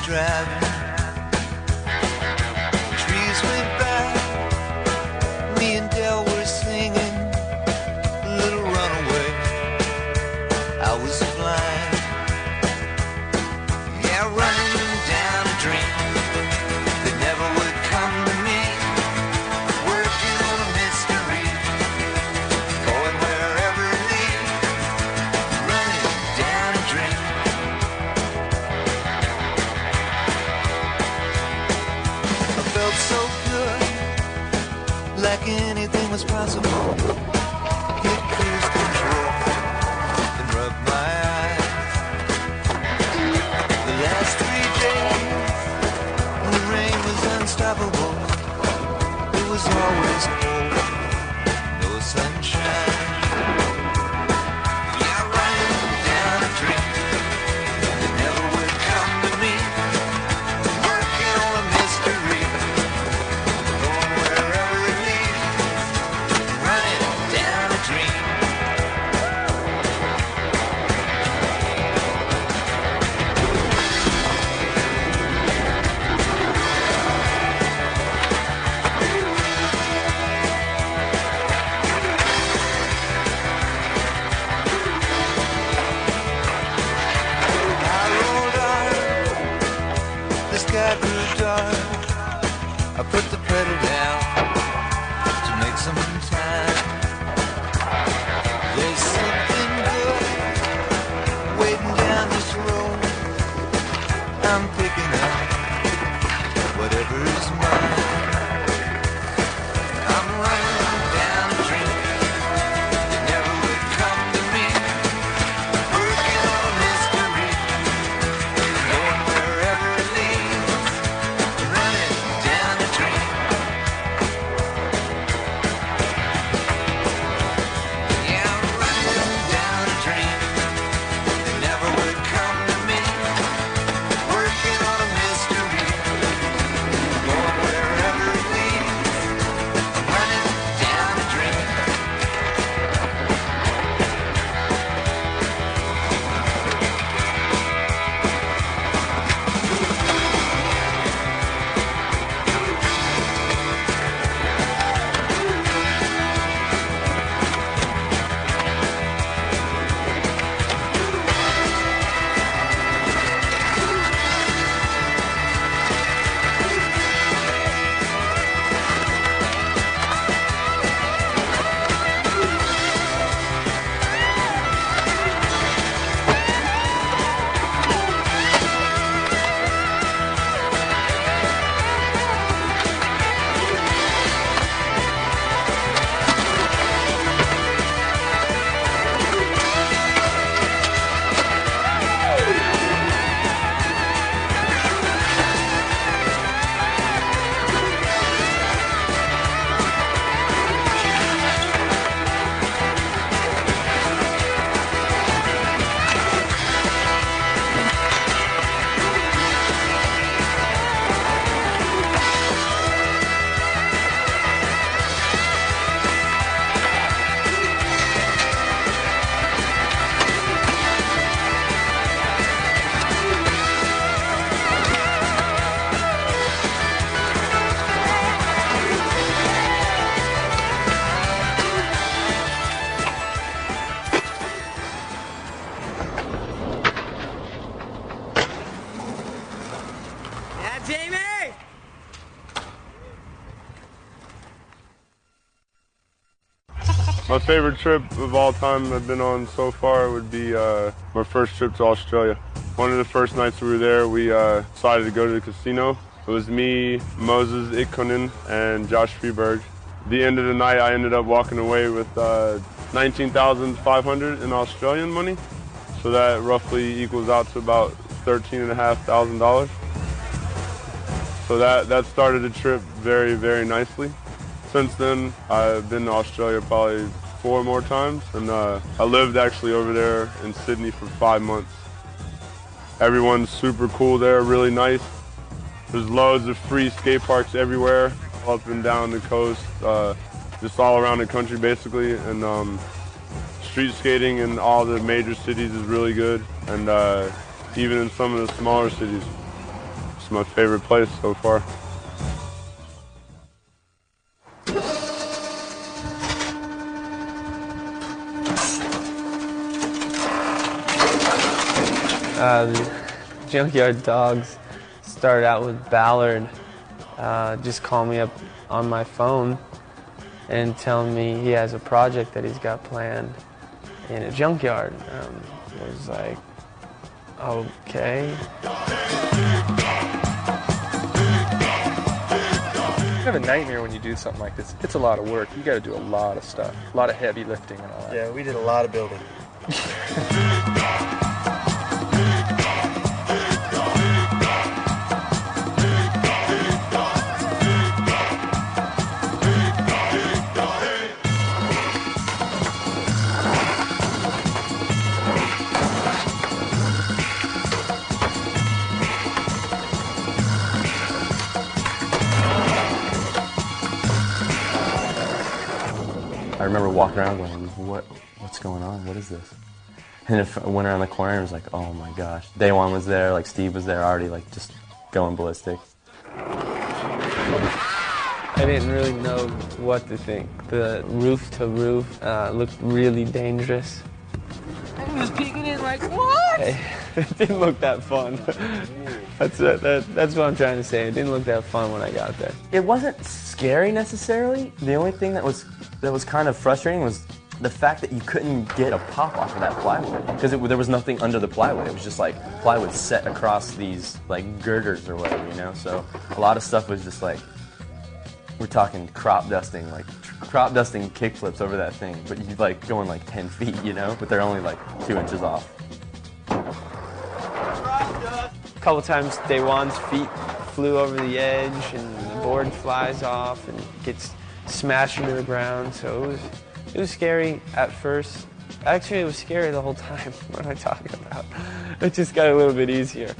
driving. Trees went by. Me and Del were singing Little Runaway. I was blind. Yeah, running down a dream that never would come to me. Working on a mystery, going wherever it leads. Running down a dream. I felt so good, like anything was possible. Hit cruise control and rub my eyes. The last 3 days, the rain was unstoppable. It was always cold, no sunshine. Yeah, running down a dream that never would come to me. Working on a mystery, going wherever it leads. Running down a dream. I rolled on, the sky grew dark. I put the pedal down to make some time. There's something good waiting down this road. I'm picking up whatever is mine. I'm running down a dream that never would come to me. Working on a mystery, going wherever it leads. Running down a dream. Yeah, I'm running down a dream that never would come to me. Working on a mystery, going wherever it leads. I'm running down a dream. Yeah, Jamie! My favorite trip of all time I've been on so far would be my first trip to Australia. One of the first nights we were there, we decided to go to the casino. It was me, Moses Ikkonen, and Josh Freeberg. At the end of the night, I ended up walking away with $19,500 in Australian money. So that roughly equals out to about $13,500. So that started the trip very, very nicely. Since then, I've been to Australia probably 4 more times, and I lived actually over there in Sydney for 5 months. Everyone's super cool there, really nice. There's loads of free skate parks everywhere, up and down the coast, just all around the country basically. And street skating in all the major cities is really good, and even in some of the smaller cities. It's my favorite place so far. The Junkyard Dogs started out with Ballard. Just call me up on my phone and tell me he has a project that he's got planned in a junkyard. It was like, okay. Kind of a nightmare when you do something like this. It's a lot of work. You got to do a lot of stuff, a lot of heavy lifting and all that. Yeah, we did a lot of building. I remember walking around going, what's going on? What is this? And if I went around the corner and was like, oh my gosh. Day One was there, like Steve was there already, like just going ballistic. I didn't really know what to think. The roof to roof looked really dangerous. I was peeking in like, what? It didn't look that fun. That's what I'm trying to say. It didn't look that fun when I got there. It wasn't scary necessarily. The only thing that was kind of frustrating was the fact that you couldn't get a pop off of that plywood because there was nothing under the plywood. It was just like plywood set across these like girders or whatever, you know. So a lot of stuff was just like, we're talking crop dusting kickflips over that thing, but you like going like 10 feet, you know, but they're only like 2 inches off. A couple times Day One's feet flew over the edge and the board flies off and gets smashed into the ground, so it was scary at first. Actually, it was scary the whole time. What am I talking about? It just got a little bit easier.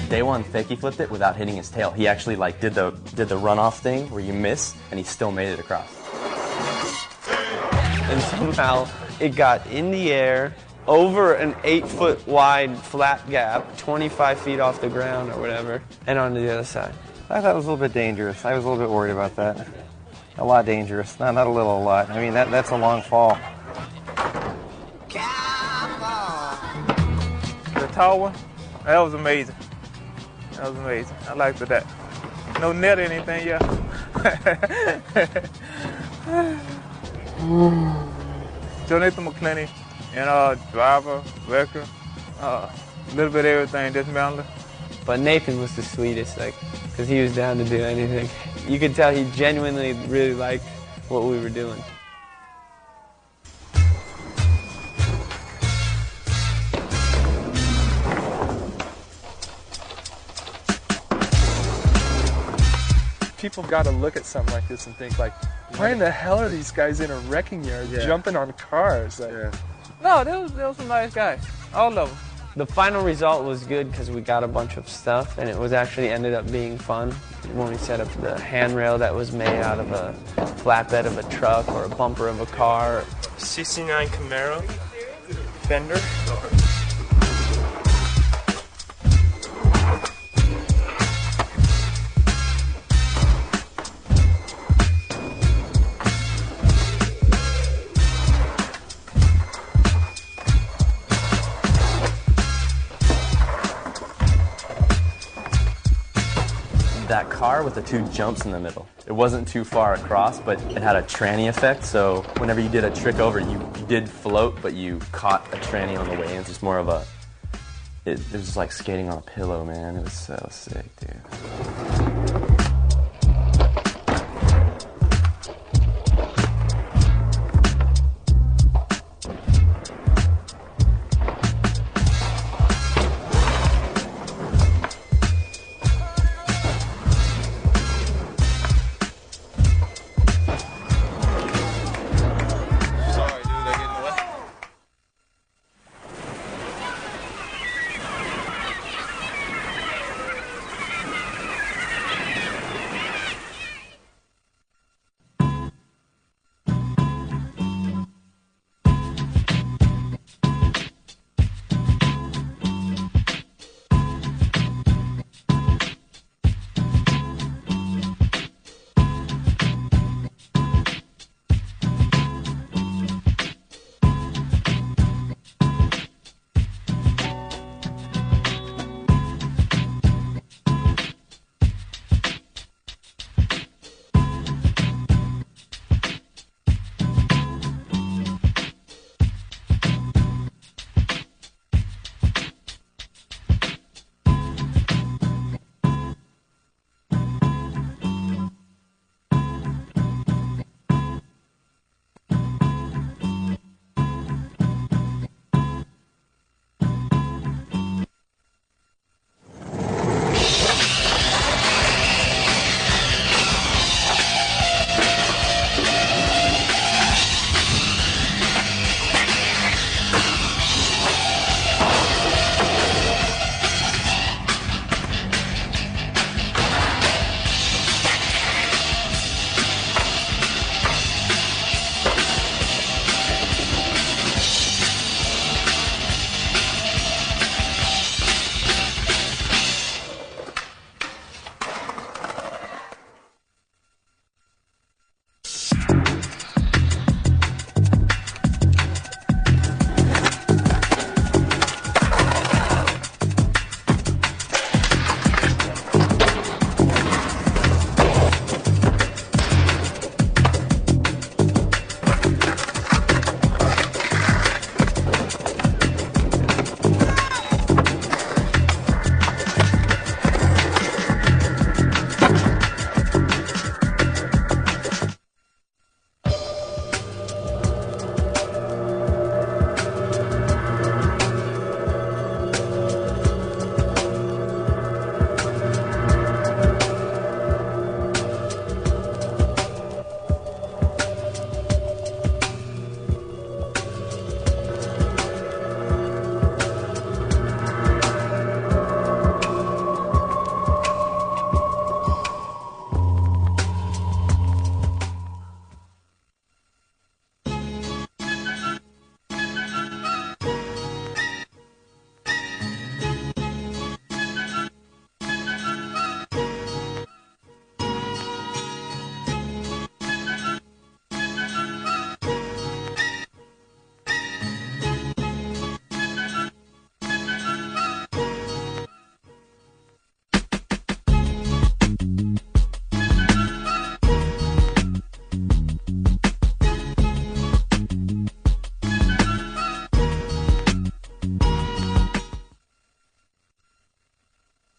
Day One fakie flipped it without hitting his tail. He actually like did the runoff thing where you miss and he still made it across. And somehow it got in the air over an 8-foot wide flat gap, 25 feet off the ground or whatever, and onto the other side. I thought it was a little bit dangerous. I was a little bit worried about that. A lot dangerous. Not a little, a lot. I mean, that's a long fall. The tall one, that was amazing. That was amazing. I liked that. No net or anything, yeah. Jonathan McClenny and driver, wrecker, a little bit of everything, dismantling. But Nathan was the sweetest, like, because he was down to do anything. You could tell he genuinely really liked what we were doing. People got to look at something like this and think like, why in the hell are these guys in a wrecking yard jumping on cars? Like, No, there was some nice guys, all of them. The final result was good because we got a bunch of stuff, and it was actually ended up being fun when we set up the handrail that was made out of a flatbed of a truck or a bumper of a car. '69 Camaro, fender. That car with the 2 jumps in the middle. It wasn't too far across, but it had a tranny effect, so whenever you did a trick over, you did float, but you caught a tranny on the way in. It's just more of a, it was just like skating on a pillow, man. It was so sick, dude.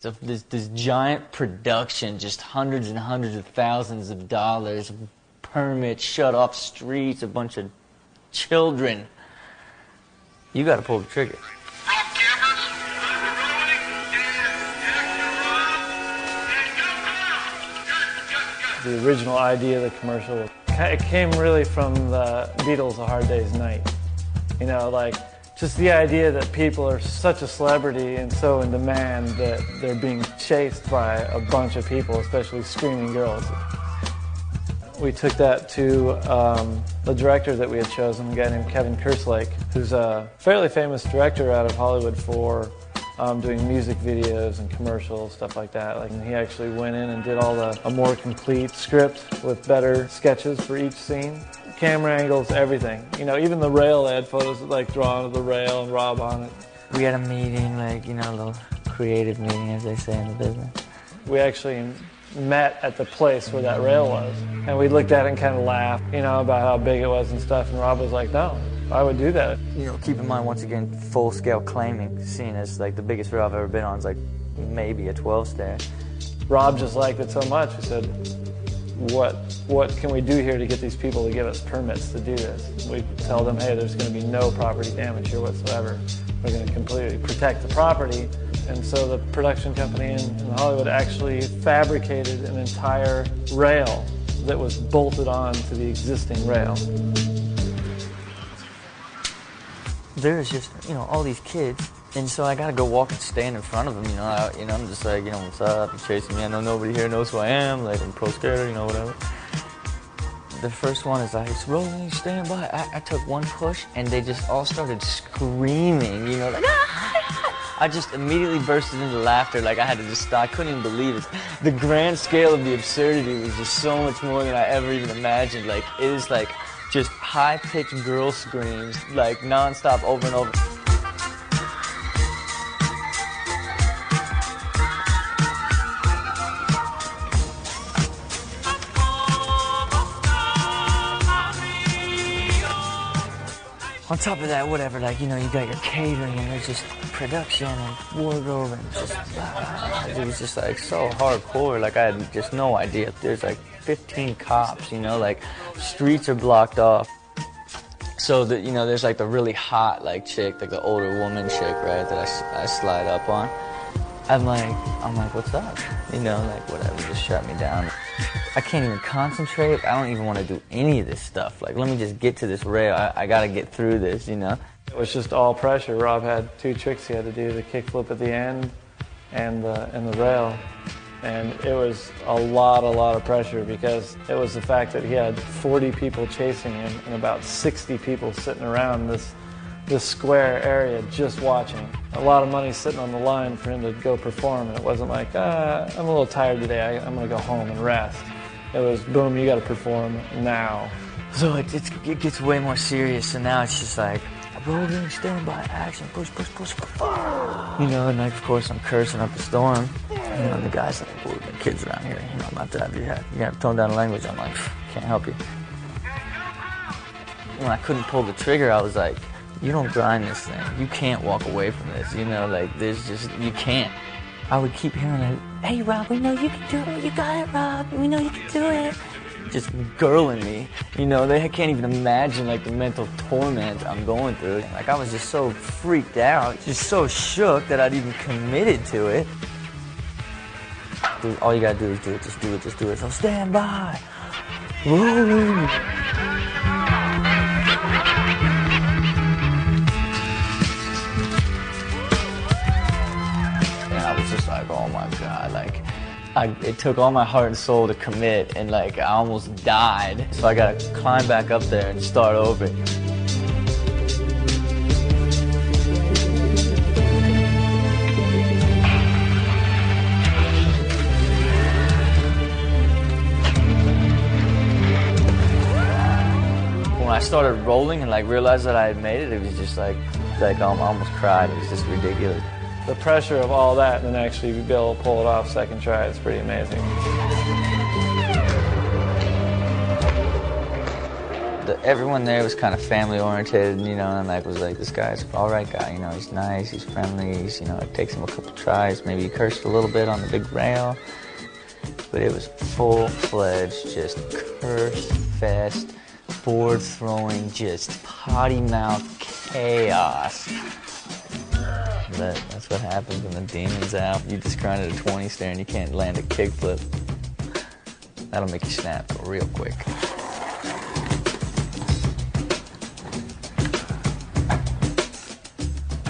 This giant production, just hundreds and hundreds of thousands of dollars, permits, shut off streets, a bunch of children. You got to pull the trigger. The original idea of the commercial, it came really from the Beatles' A Hard Day's Night. You know, like, just the idea that people are such a celebrity and so in demand that they're being chased by a bunch of people, especially screaming girls. We took that to the director that we had chosen, a guy named Kevin Kerslake, who's a fairly famous director out of Hollywood for doing music videos and commercials, stuff like that. Like, and he actually went in and did a more complete script with better sketches for each scene. Camera angles, everything. You know, even the rail, they had photos like drawn of the rail and Rob on it. We had a meeting, like, you know, a little creative meeting, as they say in the business. We actually met at the place where that rail was, and we looked at it and kind of laughed, you know, about how big it was and stuff, and Rob was like, no, I would do that. You know, keep in mind, once again, full-scale claiming, seen as like the biggest rail I've ever been on is like maybe a 12-stair. Rob just liked it so much, we said, what can we do here to get these people to give us permits to do this? We tell them, hey, there's going to be no property damage here whatsoever. We're going to completely protect the property. And so the production company in Hollywood actually fabricated an entire rail that was bolted on to the existing rail. There's just, you know, all these kids, and so I gotta go walk and stand in front of them, you know. I'm just like, you know, what's up? You're chasing me. I know nobody here knows who I am. Like, I'm pro skater, you know, whatever. The first one is like, it's rolling, stand by. I took one push, and they just all started screaming, you know, like, ah! I just immediately bursted into laughter. Like, I had to just stop. I couldn't even believe it. The grand scale of the absurdity was just so much more than I ever even imagined. Like, it is like just high-pitched girl screams, like nonstop, over and over. On top of that, whatever, like, you know, you got your catering and there's just production and wardrobe and just, it was just like so hardcore. Like, I had just no idea. There's like 15 cops, you know, like streets are blocked off. So that, you know, there's like the really hot like chick, like the older woman chick, right, that I slide up on. I'm like, what's up? You know, like, whatever, just shut me down. I can't even concentrate. I don't even want to do any of this stuff. Like, let me just get to this rail. I got to get through this, you know? It was just all pressure. Rob had two tricks he had to do, the kickflip at the end and the rail. And it was a lot of pressure because it was the fact that he had 40 people chasing him and about 60 people sitting around this square area just watching. A lot of money sitting on the line for him to go perform, and it wasn't like, I'm a little tired today, I'm gonna go home and rest. It was, boom, you gotta perform now. So it gets way more serious, and now it's just like, rolling, stand by, action, push, you know, and like, of course, I'm cursing up a storm. You know, and the guy's like, well, the kids around here, you know, I'm not to have you gotta tone down the language. I'm like, can't help you. When I couldn't pull the trigger, I was like, you don't grind this thing. You can't walk away from this, you know, like, there's just, you can't. I would keep hearing like, hey, Rob, we know you can do it. You got it, Rob. We know you can do it. Just girling me, you know, they can't even imagine, like, the mental torment I'm going through. Like, I was just so freaked out, just so shook that I'd even committed to it. Dude, all you gotta do is do it, just do it. So stand by, rolling. Just like, oh my God, like, it took all my heart and soul to commit, and like, I almost died. So I gotta climb back up there and start over. When I started rolling and like realized that I had made it, it was just like I almost cried. It was just ridiculous. The pressure of all that and then actually be able to pull it off second try is pretty amazing. everyone there was kind of family oriented, you know, and like was like, this guy's an all right guy, you know, he's nice, he's friendly, he's, you know, it takes him a couple tries, maybe he cursed a little bit on the big rail, but it was full-fledged, just curse fest, board throwing, just potty mouth chaos. That's what happens when the demon's out. You just grind at a 20 stair and you can't land a kickflip. That'll make you snap real quick.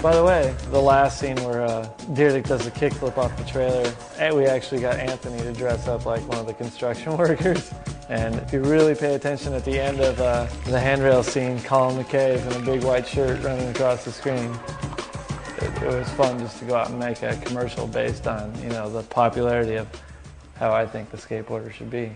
By the way, the last scene where Dyrdek does the kickflip off the trailer, we actually got Anthony to dress up like one of the construction workers. And if you really pay attention at the end of the handrail scene, Colin McKay is in a big white shirt running across the screen. It was fun just to go out and make a commercial based on, you know, the popularity of how I think the skateboarder should be.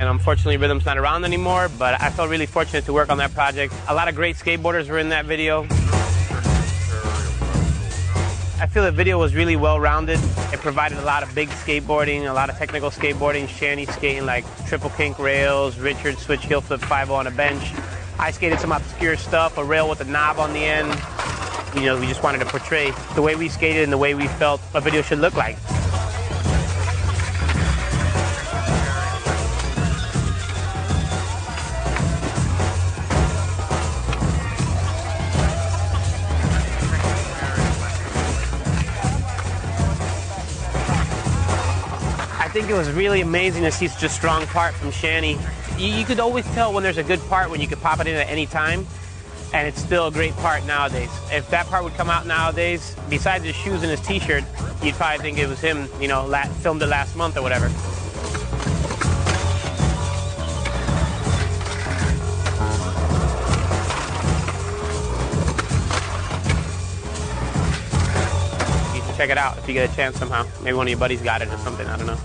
And unfortunately, Rhythm's not around anymore, but I felt really fortunate to work on that project. A lot of great skateboarders were in that video. I feel the video was really well-rounded. It provided a lot of big skateboarding, a lot of technical skateboarding, Shanny skating like triple kink rails, Richard switch heel flip 5-0 on a bench. I skated some obscure stuff, a rail with a knob on the end. You know, we just wanted to portray the way we skated and the way we felt a video should look like. I think it was really amazing to see such a strong part from Shanny. You could always tell when there's a good part when you could pop it in at any time, and it's still a great part nowadays. If that part would come out nowadays, besides his shoes and his t-shirt, you'd probably think it was him, you know, filmed it last month or whatever. You should check it out if you get a chance somehow. Maybe one of your buddies got it or something, I don't know.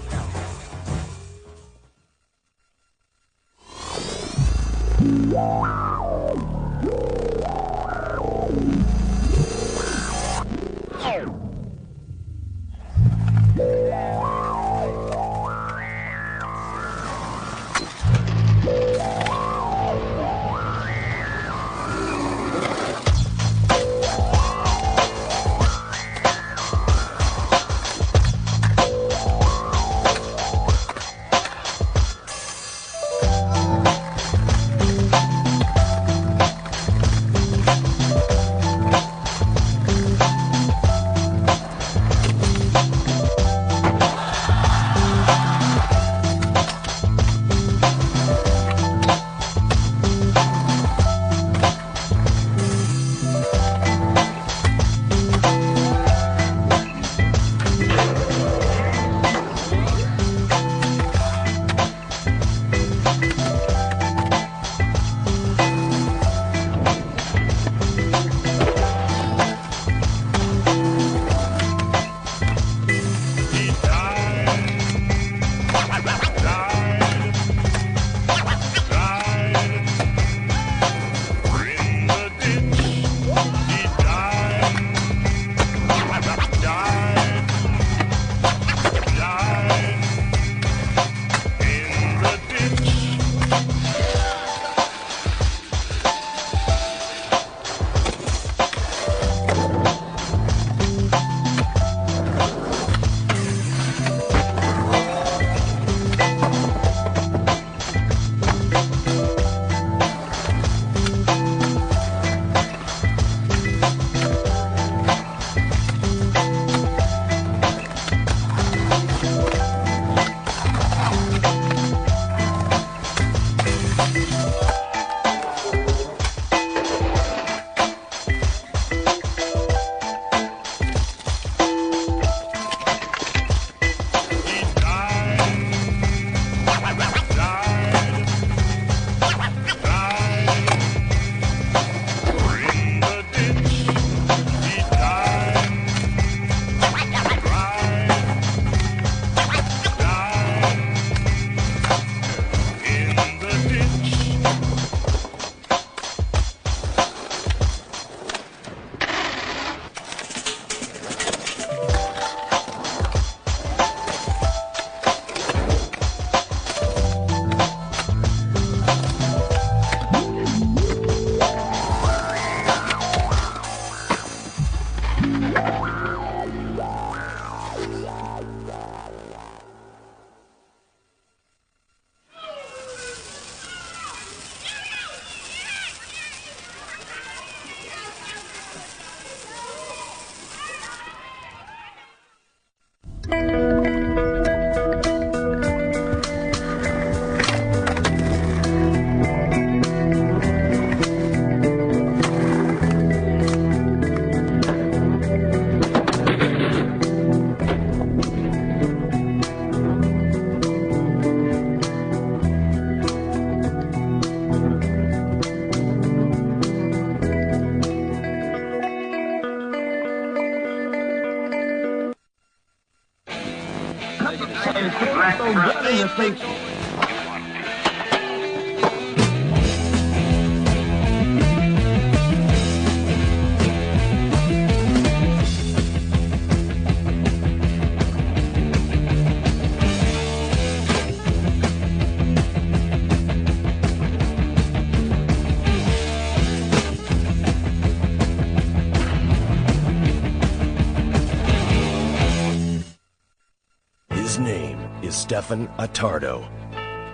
His name is Stefan Attardo.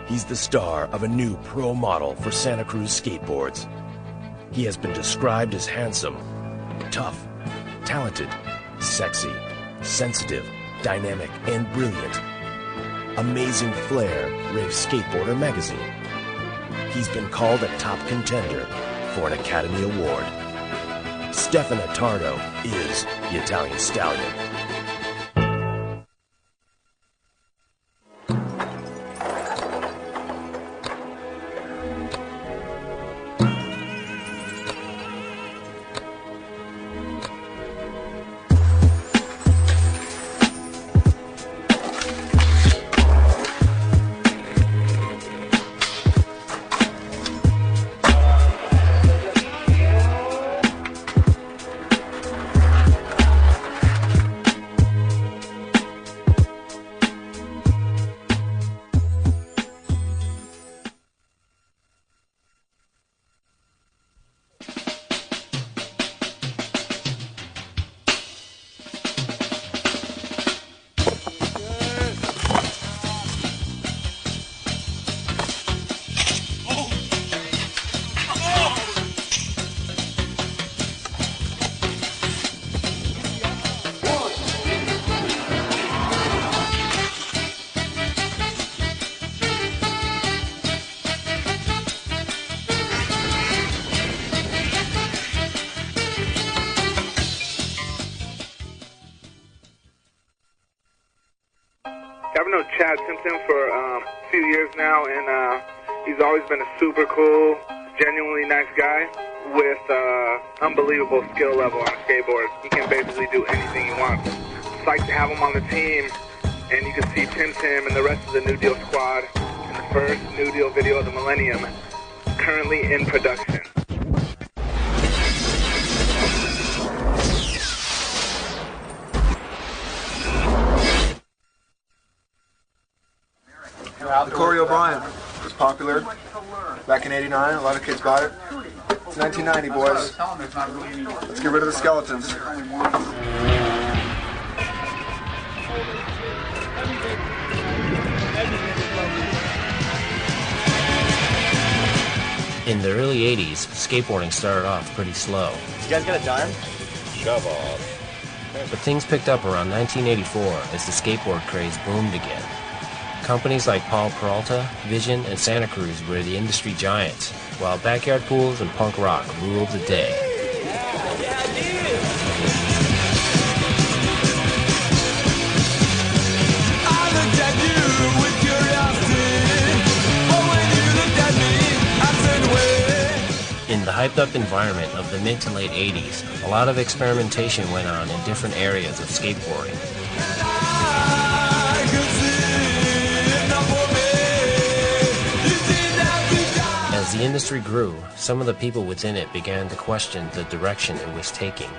He's the star of a new pro model for Santa Cruz skateboards. He has been described as handsome, tough, talented, sexy, sensitive, dynamic, and brilliant. Amazing Flair raves Skateboarder magazine. He's been called a top contender for an Academy Award. Stefan Attardo is the Italian Stallion. I've known Chad Simpson for a few years now, and he's always been a super cool, genuinely nice guy with unbelievable skill level on a skateboard. He can basically do anything he wants. Psyched to have him on the team, and you can see Tim and the rest of the New Deal squad in the first New Deal video of the millennium, currently in production. The Corey O'Brien was popular back in '89. A lot of kids bought it. It's 1990, boys. Let's get rid of the skeletons. In the early 80s, skateboarding started off pretty slow. You guys got a dime? Shove off. But things picked up around 1984 as the skateboard craze boomed again. Companies like Paul Peralta, Vision, and Santa Cruz were the industry giants, while backyard pools and punk rock ruled the day. In the hyped-up environment of the mid to late 80s, a lot of experimentation went on in different areas of skateboarding. As the industry grew, some of the people within it began to question the direction it was taking.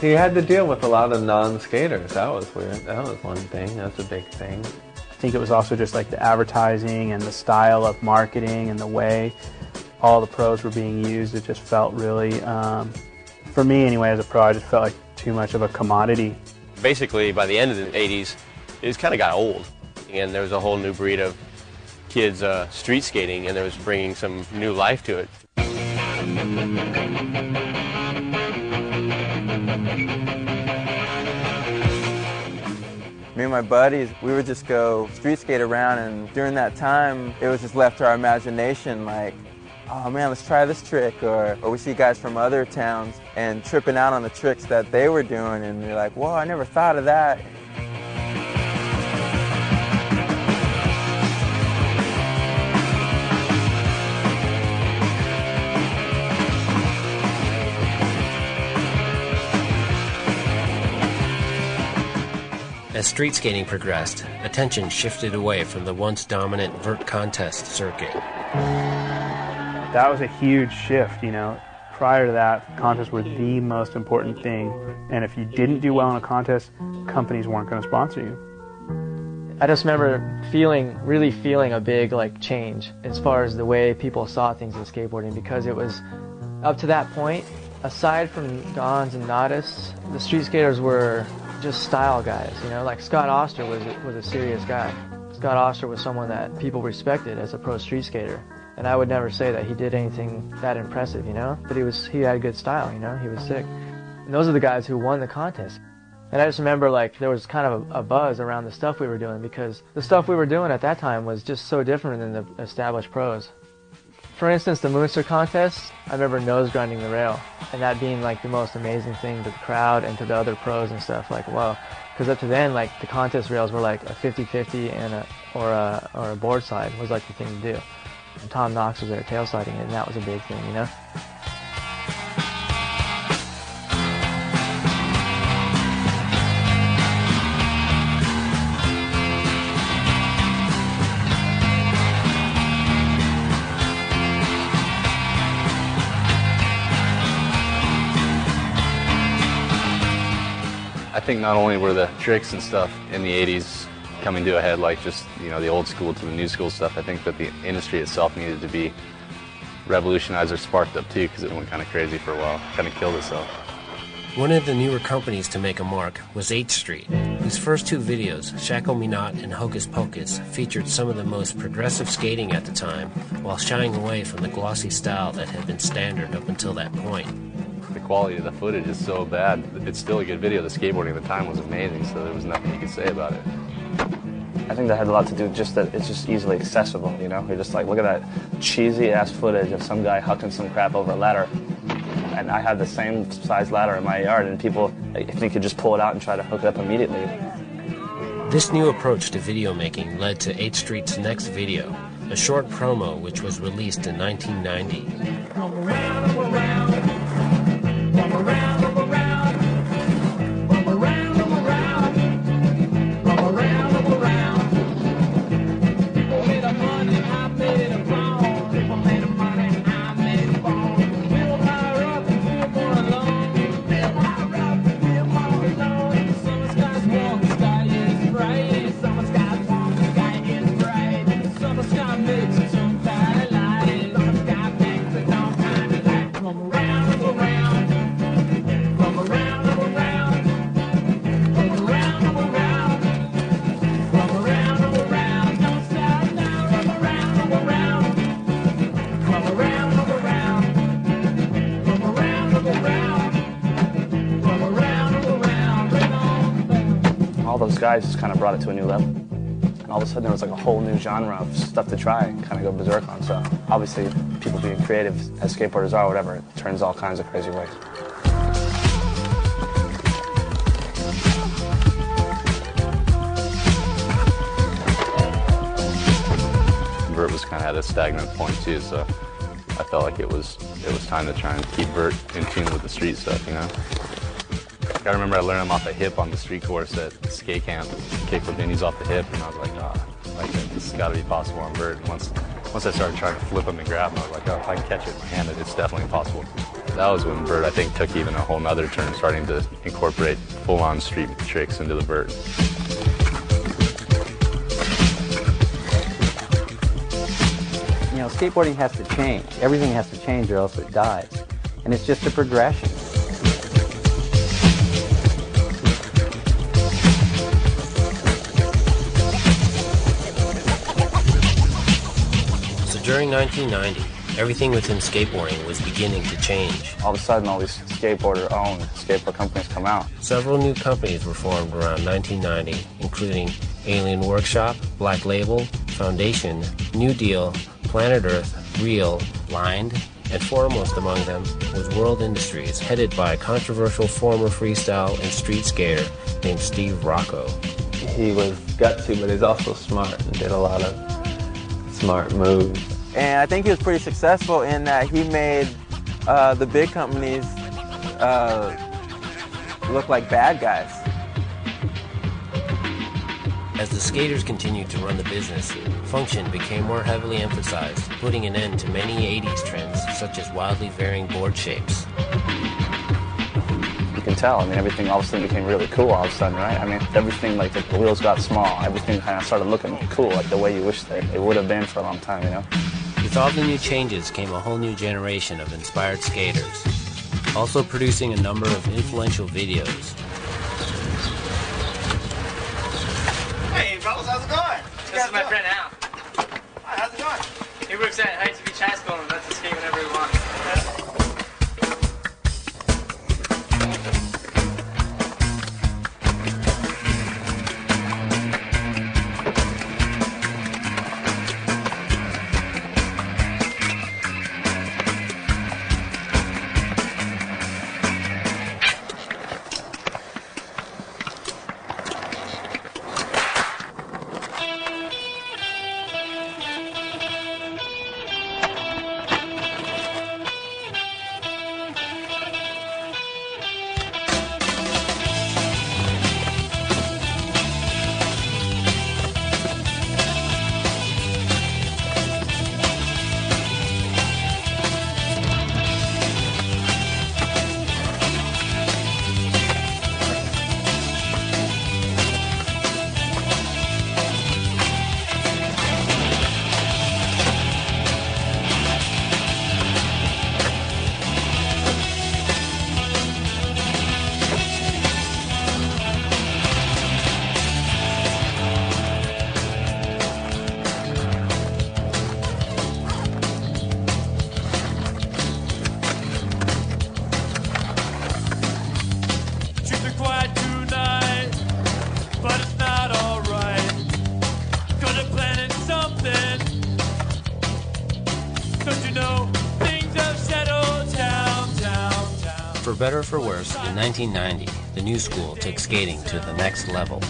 He had to deal with a lot of non-skaters. That was weird. That was one thing. That's a big thing. I think it was also just like the advertising and the style of marketing and the way all the pros were being used. It just felt really, for me anyway as a pro, I just felt like too much of a commodity. Basically, by the end of the 80s, it kind of got old. And there was a whole new breed of kids street skating, and there was bringing some new life to it. Me and my buddies, we would just go street skate around, and during that time, it was just left to our imagination, like, oh man, let's try this trick, or we see guys from other towns and tripping out on the tricks that they were doing, and you're like, whoa, I never thought of that. As street skating progressed, attention shifted away from the once dominant vert contest circuit. That was a huge shift, you know. Prior to that, contests were the most important thing, and if you didn't do well in a contest, companies weren't going to sponsor you. I just remember really feeling a big change as far as the way people saw things in skateboarding, because it was up to that point, aside from Gons and Nodis, the street skaters were just style guys, you know. Like Scott Oster was a serious guy. Scott Oster was someone that people respected as a pro street skater, and I would never say that he did anything that impressive, you know. But he had good style, you know. He was sick, and those are the guys who won the contest. And I just remember there was kind of a buzz around the stuff we were doing, because the stuff we were doing at that time was just so different than the established pros. For instance, the Moonster contest, I remember nose grinding the rail, and that being the most amazing thing to the crowd and to the other pros and stuff. Wow, because up to then, the contest rails were a 50-50 and or a board slide was the thing to do. And Tom Knox was there tail sliding it, and that was a big thing, you know. I think not only were the tricks and stuff in the 80s coming to a head, just, you know, the old school to the new school stuff, I think that the industry itself needed to be revolutionized or sparked up too, because it went kind of crazy for a while, kind of killed itself. One of the newer companies to make a mark was 8th Street, whose first two videos, Shackle Me Not and Hocus Pocus, featured some of the most progressive skating at the time, while shying away from the glossy style that had been standard up until that point. The quality of the footage is so bad. It's still a good video. The skateboarding at the time was amazing, so there was nothing you could say about it. I think that had a lot to do with just that it's just easily accessible, you know? You're just look at that cheesy-ass footage of some guy hucking some crap over a ladder. And I had the same size ladder in my yard, and people, I think, could just pull it out and try to hook it up immediately. This new approach to video making led to 8th Street's next video, a short promo which was released in 1990. Those guys just kind of brought it to a new level. And all of a sudden there was a whole new genre of stuff to try and kind of go berserk on. So obviously people being creative as skateboarders are, whatever, it turns all kinds of crazy ways. Vert was kind of at a stagnant point too, so I felt like it was time to try and keep Vert in tune with the street stuff, you know? I remember I learned him off the hip on the street course at skate camp. Kick with minis off the hip, and I was like, this has got to be possible on Vert. Once I started trying to flip him and grab him, I was like, if I can catch it and hand it, it's definitely possible. That was when Vert, I think, took even a whole nother turn, starting to incorporate full-on street tricks into the Vert. You know, skateboarding has to change. Everything has to change or else it dies. And it's just a progression. During 1990, everything within skateboarding was beginning to change. All of a sudden, all these skateboarder-owned skateboard companies come out. Several new companies were formed around 1990, including Alien Workshop, Black Label, Foundation, New Deal, Planet Earth, Real, Lined, and foremost among them was World Industries, headed by a controversial former freestyle and street skater named Steve Rocco. He was gutsy, but he's also smart and did a lot of smart moves. And I think he was pretty successful in that he made the big companies look like bad guys. As the skaters continued to run the business, function became more heavily emphasized, putting an end to many 80s trends such as wildly varying board shapes. You can tell, I mean, everything all of a sudden became really cool all of a sudden, right? I mean, everything, like the wheels got small, everything kind of started looking cool, like the way you wish it would have been for a long time, you know? With all the new changes came a whole new generation of inspired skaters, also producing a number of influential videos. Hey, fellas, how's it going? This is my friend Al. Hi, how's it going? He works at Heights Beach High School and lets us skate whenever he wants. For better or for worse, in 1990, the new school took skating to the next level.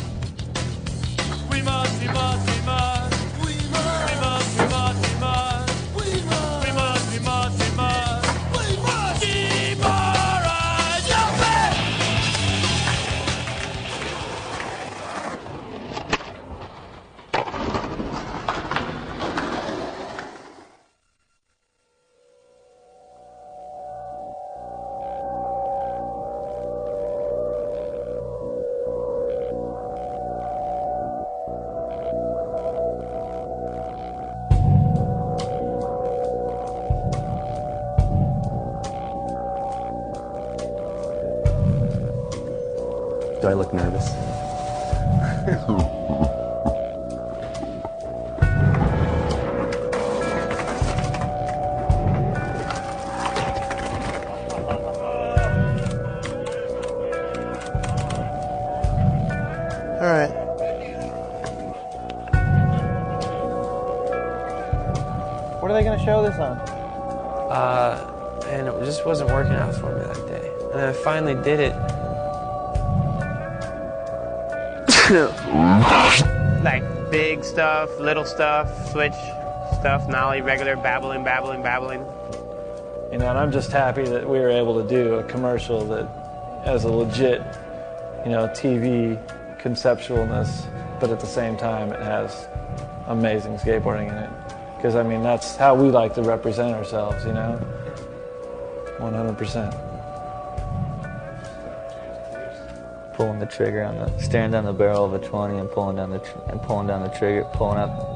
We must, we must, we must. We must, we must, we must, we must. We must, we must, we must, we must. We must keep our eyes open. Do I look nervous? All right. What are they going to show this on? And it just wasn't working out for me that day. And I finally did it. Like big stuff, little stuff, switch stuff, nollie, regular, babbling. You know, and I'm just happy that we were able to do a commercial that has a legit, you know, TV conceptualness, but at the same time it has amazing skateboarding in it. Because, I mean, that's how we like to represent ourselves, you know? 100%. Pulling the trigger on the, staring down the barrel of a 20 and pulling down the trigger, pulling up.